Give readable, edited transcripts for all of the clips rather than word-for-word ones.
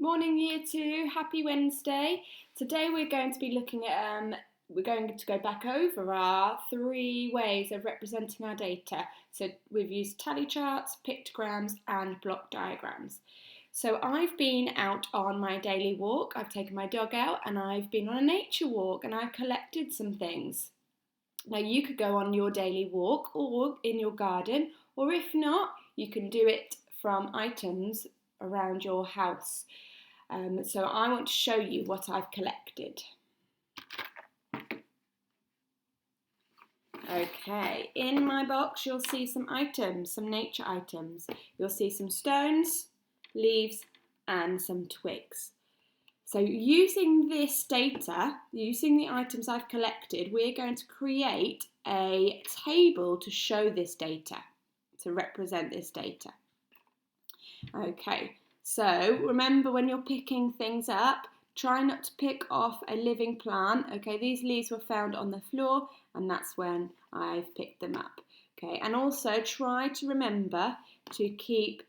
Morning Year 2, happy Wednesday. Today we're going to be looking at, we're going to go back over our 3 ways of representing our data. So we've used tally charts, pictograms and block diagrams. So I've been out on my daily walk, I've taken my dog out and I've been on a nature walk and I've collected some things. Now you could go on your daily walk or in your garden, or if not, you can do it from items around your house. So I want to show you what I've collected. Okay, in my box you'll see some items, some nature items. You'll see some stones, leaves and some twigs. So using this data, using the items I've collected, we're going to create a table to show this data, to represent this data. Okay. So remember, when you're picking things up, try not to pick off a living plant. Okay, these leaves were found on the floor and that's when I've picked them up. Okay, and also try to remember to keep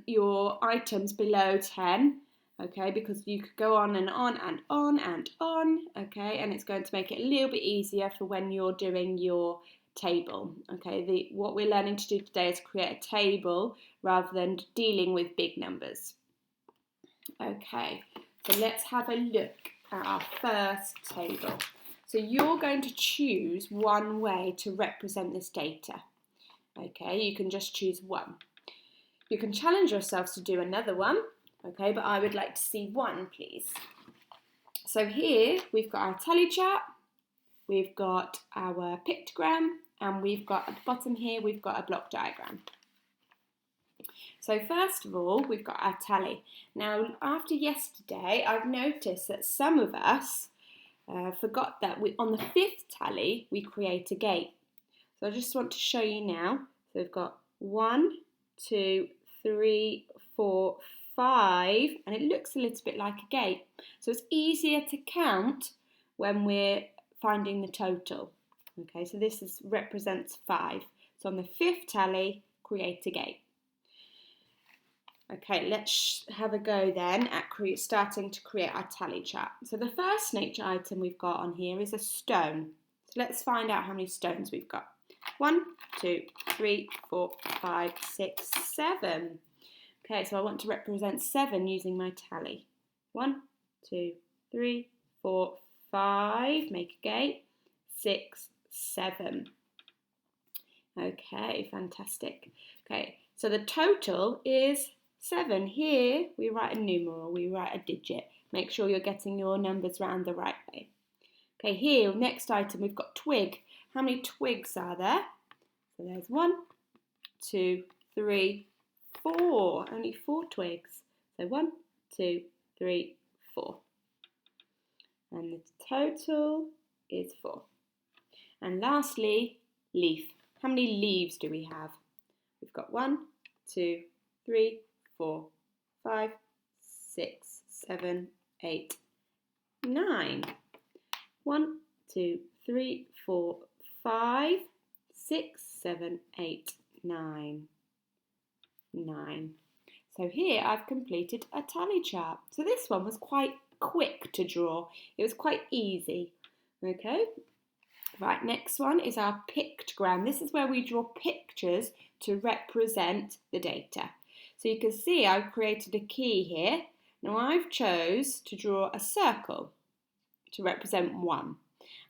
your items below 10. Okay, because you could go on and on and on and on. Okay, and it's going to make it a little bit easier for when you're doing your table. Okay, what we're learning to do today is create a table rather than dealing with big numbers. Okay, so let's have a look at our first table. So you're going to choose one way to represent this data. Okay, you can just choose one. You can challenge yourselves to do another one. Okay, but I would like to see one, please. So here we've got our tally chart, we've got our pictogram, and we've got at the bottom here, we've got a block diagram. So first of all, we've got our tally. Now, after yesterday, I've noticed that some of us forgot that on the 5th tally, we create a gate. So I just want to show you now. So we've got 1, 2, 3, 4, 5, and it looks a little bit like a gate. So it's easier to count when we're finding the total. Okay, so this represents 5. So on the 5th tally, create a gate. Okay, let's have a go then at starting to create our tally chart. So the first nature item we've got on here is a stone. So let's find out how many stones we've got. 1, 2, 3, 4, 5, 6, 7. Okay, so I want to represent 7 using my tally. 1, 2, 3, 4, 5, make a gate, 6, 7. Okay, fantastic. Okay, so the total is 7. Here we write a numeral, we write a digit. Make sure you're getting your numbers round the right way. Okay, here, next item, we've got twig. How many twigs are there? So there's 1, 2, 3, 4. Only 4 twigs. So 1, 2, 3, 4. And the total is 4. And lastly, leaf. How many leaves do we have? We've got 1, 2, 3, 4, 5, 6, 7, 8, 9. 1, 2, 3, 4, 5, 6, 7, 8, 9. 9. So here I've completed a tally chart. So this one was quite quick to draw. It was quite easy. Okay. Right, next one is our pictogram. This is where we draw pictures to represent the data. So you can see I've created a key here. Now I've chose to draw a circle to represent 1.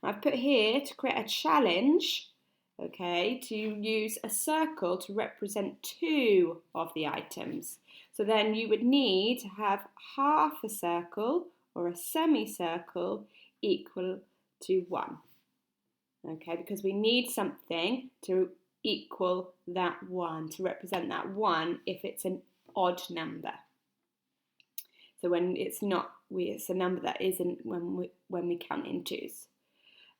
I've put here to create a challenge, okay, to use a circle to represent 2 of the items. So then you would need to have half a circle or a semicircle equal to 1. Okay, because we need something to equal that 1, to represent that 1 if it's an odd number. So when it's not, it's a number that isn't when we count in 2s.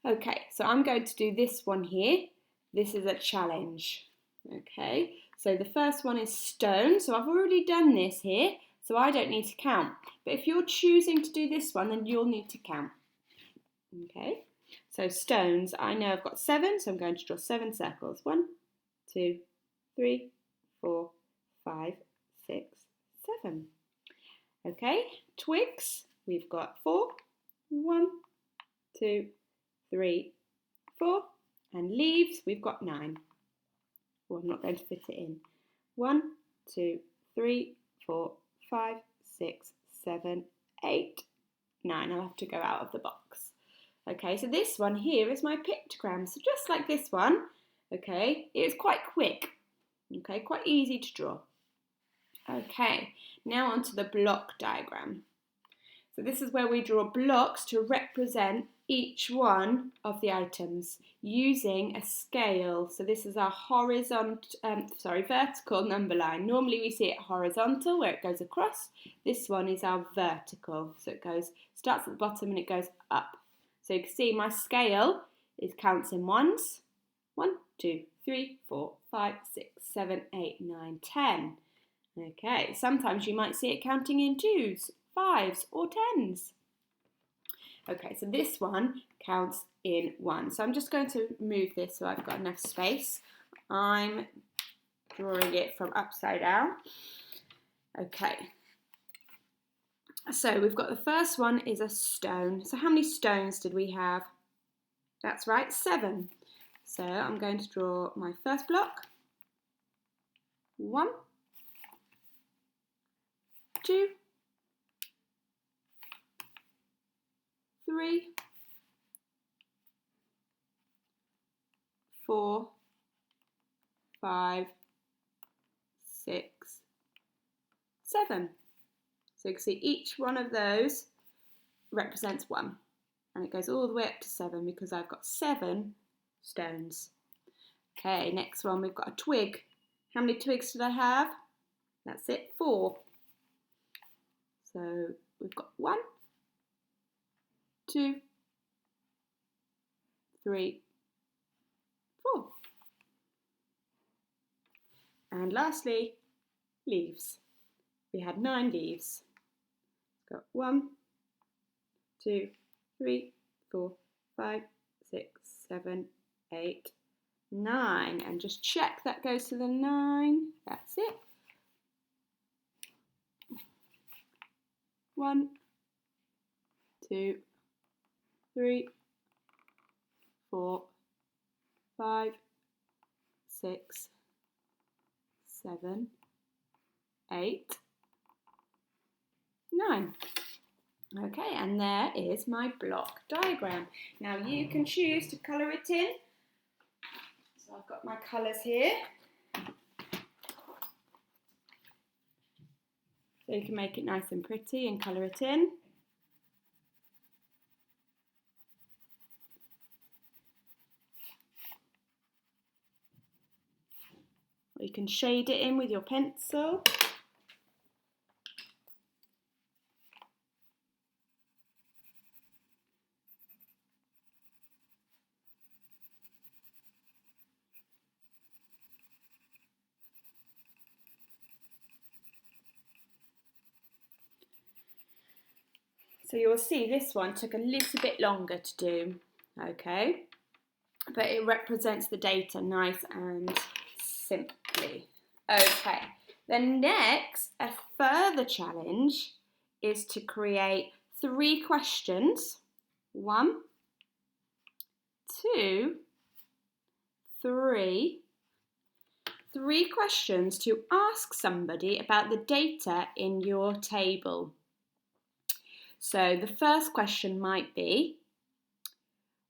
Okay, so I'm going to do this one here. This is a challenge. Okay, so the first one is stone. So I've already done this here, so I don't need to count. But if you're choosing to do this one, then you'll need to count. Okay, so stones, I know I've got 7, so I'm going to draw 7 circles. 1, 2, 3, 4, 5, 6, 7. Okay, twigs, we've got 4. 1, 2, 3, 4. And leaves, we've got 9. Well, I'm not going to fit it in. 1, 2, 3, 4, 5, 6, 7, 8, 9. I'll have to go out of the box. Okay, so this one here is my pictogram. So just like this one, okay, it's quite quick. Okay, quite easy to draw. Okay, now onto the block diagram. So this is where we draw blocks to represent each one of the items using a scale. So this is our vertical number line. Normally we see it horizontal where it goes across. This one is our vertical. So it starts at the bottom and it goes up. So you can see my scale counts in ones. 1, 2, 3, 4, 5, 6, 7, 8, 9, 10. Okay, sometimes you might see it counting in 2s, 5s or 10s. Okay, so this one counts in 1. So I'm just going to move this so I've got enough space. I'm drawing it from upside down. Okay, so we've got the first one is a stone. So how many stones did we have? That's right, 7. So I'm going to draw my first block. 1, 2, 3, 4, 5, 6, 7. So you can see each one of those represents 1. And it goes all the way up to 7 because I've got 7 stones. Okay, next one we've got a twig. How many twigs did I have? That's it, 4. So we've got 1, 2, 3, 4. And lastly, leaves. We had 9 leaves. Got 1, 2, 3, 4, 5, 6, 7, 8, 9. And just check that goes to the 9. That's it. 1, 2, 3, 4, 5, 6, 7, 8, 9. Okay, and there is my block diagram. Now you can choose to colour it in. So I've got my colours here. So you can make it nice and pretty and colour it in. Or you can shade it in with your pencil. So you'll see this one took a little bit longer to do, okay? But it represents the data nice and simply. Okay, then next, a further challenge is to create 3 questions. 1, 2, 3. 3 questions to ask somebody about the data in your table. So the first question might be,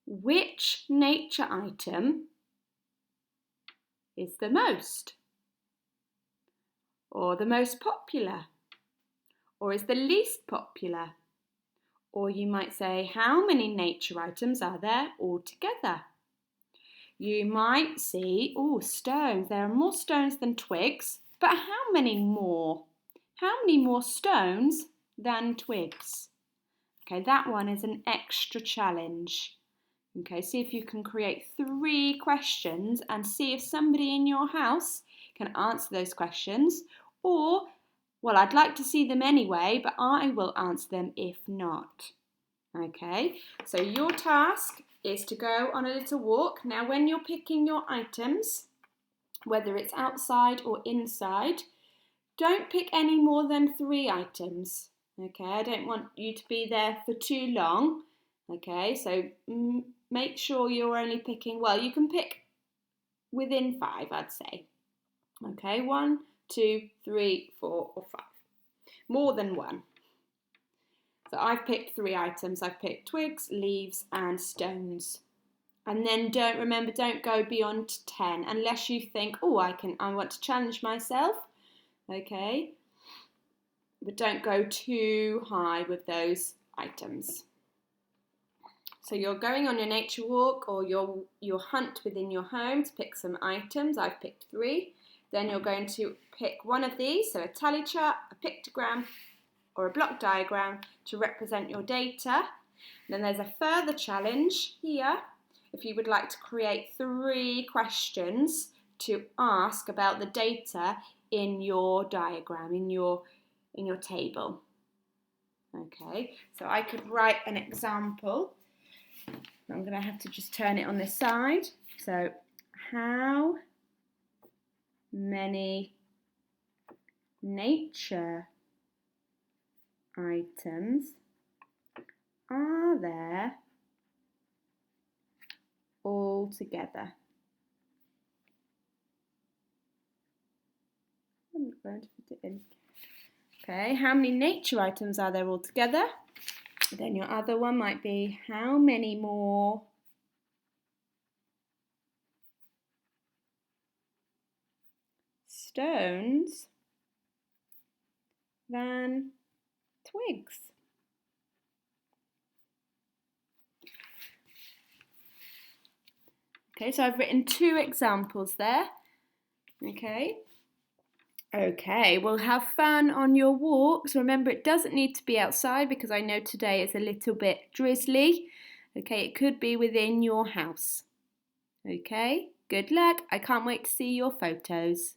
which nature item is the most? Or the most popular? Or is the least popular? Or you might say, how many nature items are there altogether? You might see, stones. There are more stones than twigs, but how many more? How many more stones than twigs? Okay, that one is an extra challenge. Okay, see if you can create 3 questions and see if somebody in your house can answer those questions. Or, well, I'd like to see them anyway, but I will answer them if not. Okay, so your task is to go on a little walk. Now, when you're picking your items, whether it's outside or inside, don't pick any more than 3 items. Okay, I don't want you to be there for too long. Okay, so make sure you're only picking, well, you can pick within 5, I'd say. Okay, 1, 2, 3, 4, or 5. More than one. So I've picked 3 items. I've picked twigs, leaves, and stones. And then don't go beyond 10 unless you think, oh, I want to challenge myself. Okay. But don't go too high with those items. So you're going on your nature walk or your hunt within your home to pick some items. I've picked 3. Then you're going to pick one of these, so a tally chart, a pictogram, or a block diagram to represent your data. Then there's a further challenge here. If you would like to create 3 questions to ask about the data in your diagram, in your table. Okay, so I could write an example. I'm going to have to just turn it on this side. So, how many nature items are there all together? I'm not going to put it in. Okay, how many nature items are there all together? Then your other one might be, how many more stones than twigs? Okay, so I've written 2 examples there. Okay, well, have fun on your walks. Remember, it doesn't need to be outside because I know today it's a little bit drizzly. Okay, it could be within your house. Okay, good luck. I can't wait to see your photos.